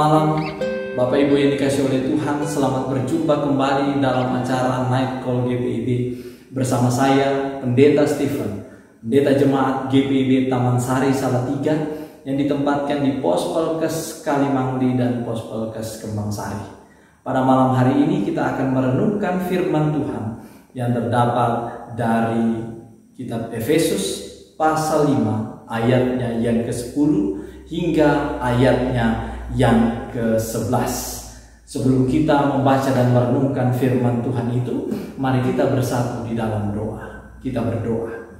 malam Bapak Ibu yang dikasihi oleh Tuhan. Selamat berjumpa kembali dalam acara Night Call GPIB bersama saya Pendeta Stephen, Pendeta Jemaat GPIB Taman Sari Salatiga yang ditempatkan di Pos Pelkes Kalimangli dan Pos Pelkes Kembang Sari. Pada malam hari ini kita akan merenungkan firman Tuhan yang terdapat dari kitab Efesus pasal 5 ayatnya yang ke-10 hingga ayatnya yang ke-11. Sebelum kita membaca dan merenungkan firman Tuhan itu, mari kita bersatu di dalam doa. Kita berdoa.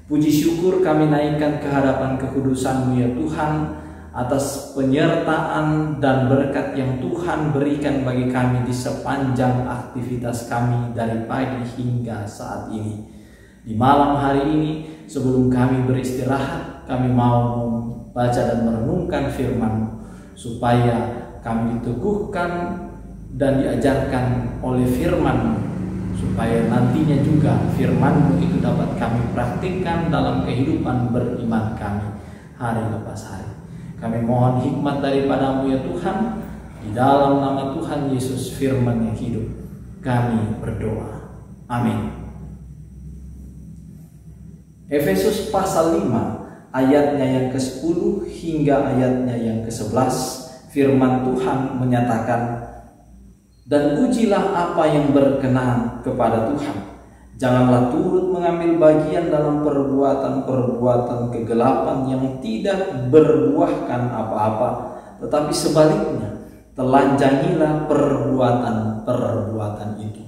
Puji syukur kami naikkan ke hadapan kekudusan-Mu ya Tuhan, atas penyertaan dan berkat yang Tuhan berikan bagi kami di sepanjang aktivitas kami dari pagi hingga saat ini. Di malam hari ini, sebelum kami beristirahat, kami mau membaca dan merenungkan firman-Mu, supaya kami diteguhkan dan diajarkan oleh firman-Mu, supaya nantinya juga firman-Mu itu dapat kami praktikkan dalam kehidupan beriman kami hari lepas hari. Kami mohon hikmat daripada-Mu ya Tuhan, di dalam nama Tuhan Yesus firman yang hidup kami berdoa. Amin. Efesus pasal 5 ayatnya yang ke-10 hingga ayatnya yang ke-11, firman Tuhan menyatakan, "Dan ujilah apa yang berkenan kepada Tuhan. Janganlah turut mengambil bagian dalam perbuatan-perbuatan kegelapan yang tidak berbuahkan apa-apa, tetapi sebaliknya, telanjangilah perbuatan-perbuatan itu."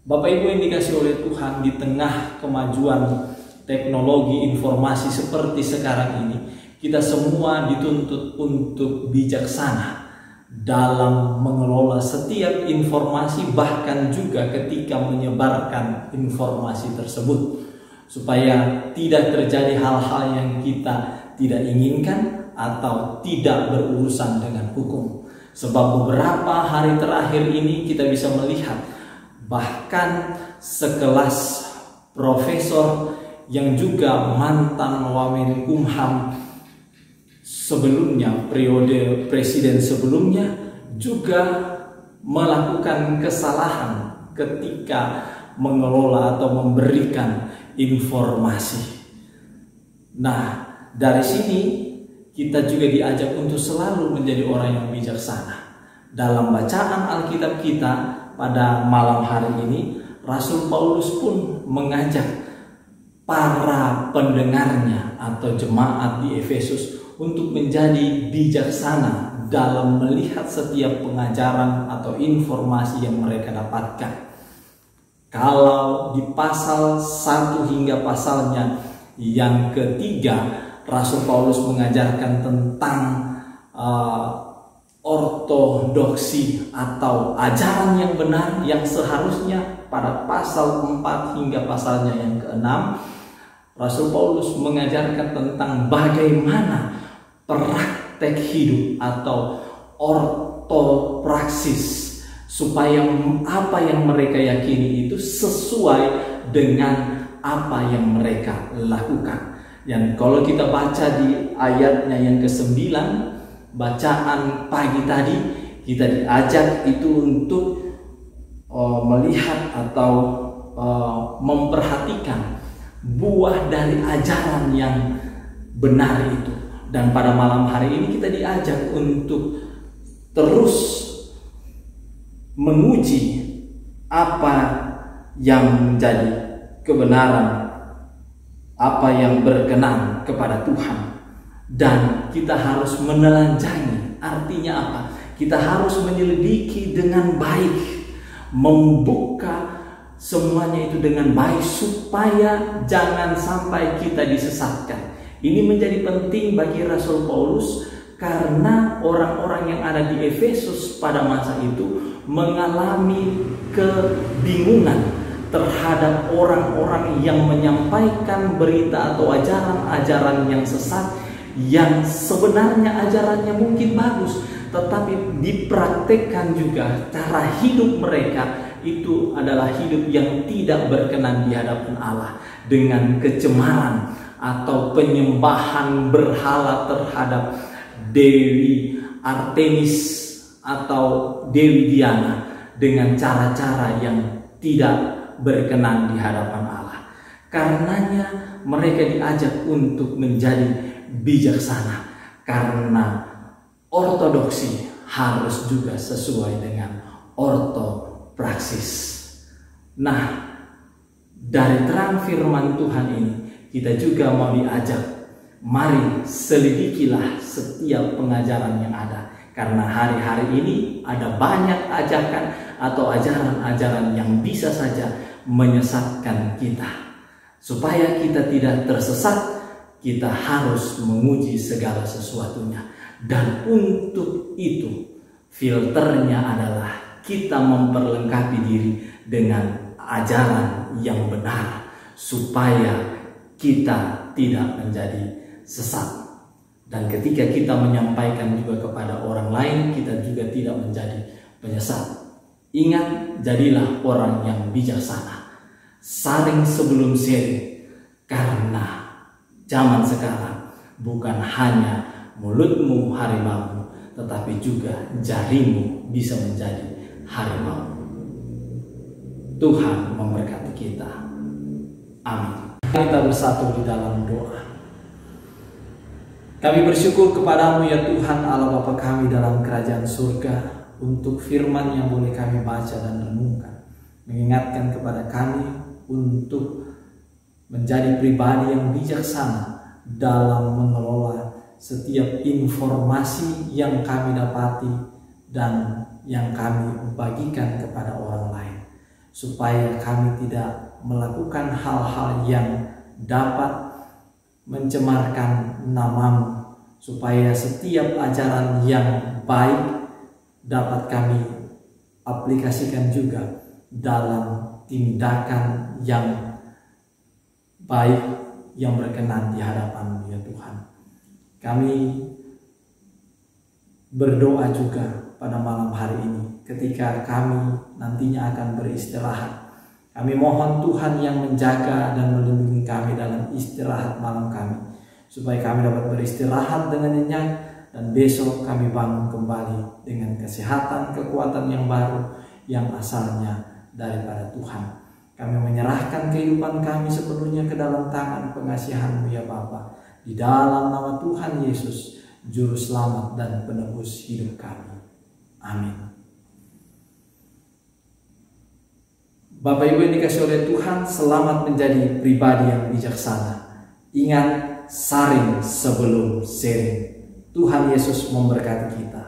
Bapak Ibu yang dikasihi oleh Tuhan, di tengah kemajuan teknologi informasi seperti sekarang ini, kita semua dituntut untuk bijaksana dalam mengelola setiap informasi, bahkan juga ketika menyebarkan informasi tersebut, supaya tidak terjadi hal-hal yang kita tidak inginkan atau tidak berurusan dengan hukum. Sebab beberapa hari terakhir ini kita bisa melihat bahkan sekelas profesor yang juga mantan Wamenkumham sebelumnya, periode presiden sebelumnya, juga melakukan kesalahan ketika mengelola atau memberikan informasi. Nah, dari sini kita juga diajak untuk selalu menjadi orang yang bijaksana. Dalam bacaan Alkitab kita pada malam hari ini, Rasul Paulus pun mengajak para pendengarnya atau jemaat di Efesus untuk menjadi bijaksana dalam melihat setiap pengajaran atau informasi yang mereka dapatkan. Kalau di pasal 1 hingga pasalnya yang ketiga, Rasul Paulus mengajarkan tentang ortodoksi atau ajaran yang benar yang seharusnya. Pada pasal 4 hingga pasalnya yang ke-6, Rasul Paulus mengajarkan tentang bagaimana praktek hidup atau ortopraksis, supaya apa yang mereka yakini itu sesuai dengan apa yang mereka lakukan. Dan kalau kita baca di ayatnya yang ke-9, bacaan pagi tadi, kita diajak itu untuk melihat atau memperhatikan buah dari ajaran yang benar itu. Dan pada malam hari ini kita diajak untuk terus menguji apa yang menjadi kebenaran, apa yang berkenan kepada Tuhan. Dan kita harus menelanjangi. Artinya apa? Kita harus menyelidiki dengan baik, membuka semuanya itu dengan baik, supaya jangan sampai kita disesatkan. Ini menjadi penting bagi Rasul Paulus, karena orang-orang yang ada di Efesus pada masa itu mengalami kebingungan terhadap orang-orang yang menyampaikan berita atau ajaran-ajaran yang sesat, yang sebenarnya ajarannya mungkin bagus, tetapi dipraktekkan juga cara hidup mereka itu adalah hidup yang tidak berkenan di hadapan Allah, dengan kecemaran atau penyembahan berhala terhadap dewi Artemis atau Dewi Diana dengan cara-cara yang tidak berkenan di hadapan Allah. Karenanya mereka diajak untuk menjadi bijaksana, karena ortodoksi harus juga sesuai dengan ortopraksis. Nah, dari terang firman Tuhan ini kita juga mau diajak, mari selidikilah setiap pengajaran yang ada. Karena hari-hari ini ada banyak ajakan atau ajaran-ajaran yang bisa saja menyesatkan kita. Supaya kita tidak tersesat, kita harus menguji segala sesuatunya. Dan untuk itu, filternya adalah kita memperlengkapi diri dengan ajaran yang benar, supaya kita tidak menjadi sesat. Dan ketika kita menyampaikan juga kepada orang lain, kita juga tidak menjadi penyesat. Ingat, jadilah orang yang bijaksana. Saring sebelum sharing. Karena zaman sekarang bukan hanya mulutmu harimau, tetapi juga jarimu bisa menjadi harimau. Tuhan memberkati kita. Amin. Kita bersatu di dalam doa. Kami bersyukur kepadamu ya Tuhan Allah Bapa kami dalam kerajaan surga, untuk firman yang boleh kami baca dan renungkan, mengingatkan kepada kami untuk menjadi pribadi yang bijaksana dalam mengelola setiap informasi yang kami dapati dan yang kami bagikan kepada orang lain, supaya kami tidak melakukan hal-hal yang dapat mencemarkan namamu, supaya setiap ajaran yang baik dapat kami aplikasikan juga dalam tindakan yang baik yang berkenan di hadapan-Mu ya Tuhan. Kami berdoa juga pada malam hari ini ketika kami nantinya akan beristirahat. Kami mohon Tuhan yang menjaga dan melindungi kami dalam istirahat malam kami, supaya kami dapat beristirahat dengan nyenyak dan besok kami bangun kembali dengan kesehatan, kekuatan yang baru yang asalnya daripada Tuhan. Kami menyerahkan kehidupan kami sepenuhnya ke dalam tangan pengasihan-Mu ya Bapa, di dalam nama Tuhan Yesus, Juru Selamat dan Penebus hidup kami. Amin. Bapak Ibu yang dikasihi oleh Tuhan, selamat menjadi pribadi yang bijaksana. Ingat, saring sebelum sharing. Tuhan Yesus memberkati kita.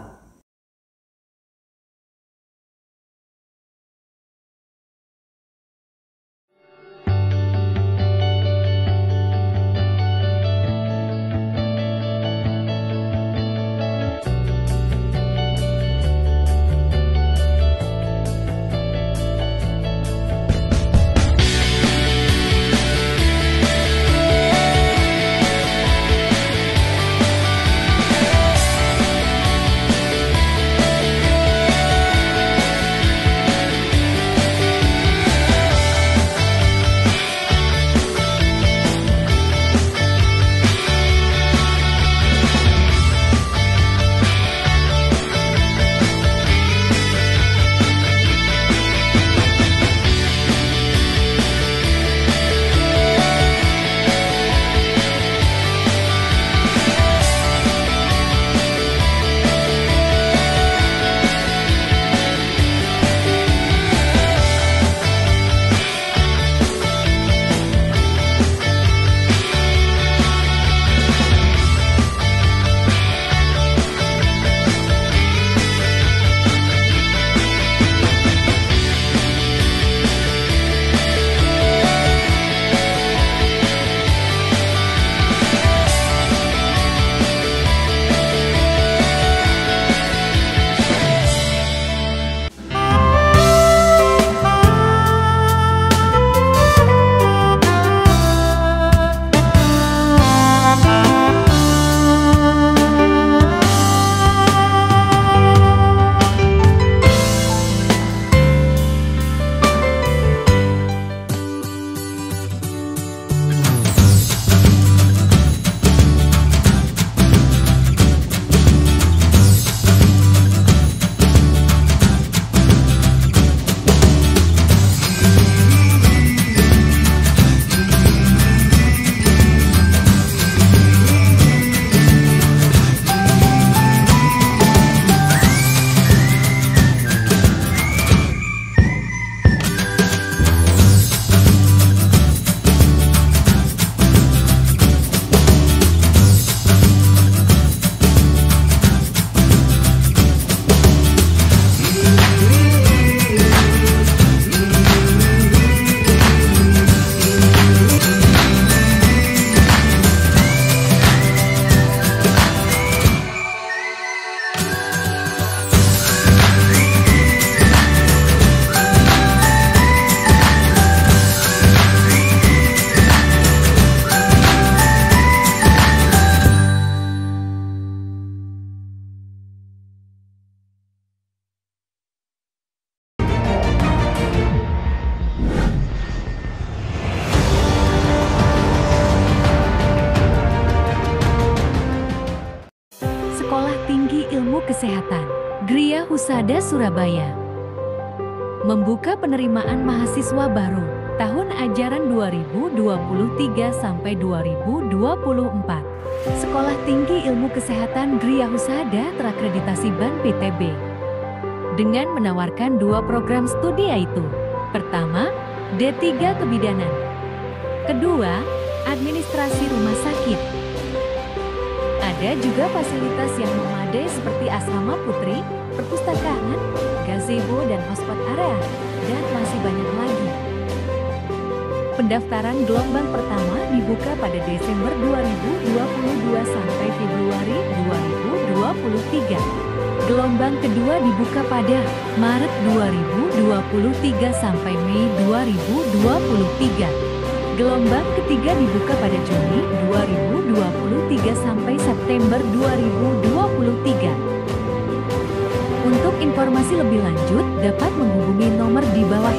Husada Surabaya membuka penerimaan mahasiswa baru tahun ajaran 2023 sampai 2024. Sekolah Tinggi Ilmu Kesehatan Gria Husada terakreditasi BAN PTB dengan menawarkan 2 program studi, yaitu pertama, D3 Kebidanan, kedua, Administrasi Rumah Sakit. Ada juga fasilitas yang memadai seperti asrama putri, perpustakaan, gazebo dan hotspot area, dan masih banyak lagi. Pendaftaran gelombang pertama dibuka pada Desember 2022 sampai Februari 2023. Gelombang kedua dibuka pada Maret 2023 sampai Mei 2023. Gelombang ketiga dibuka pada Juni 2023 sampai September 2023. Untuk informasi lebih lanjut dapat menghubungi nomor di bawah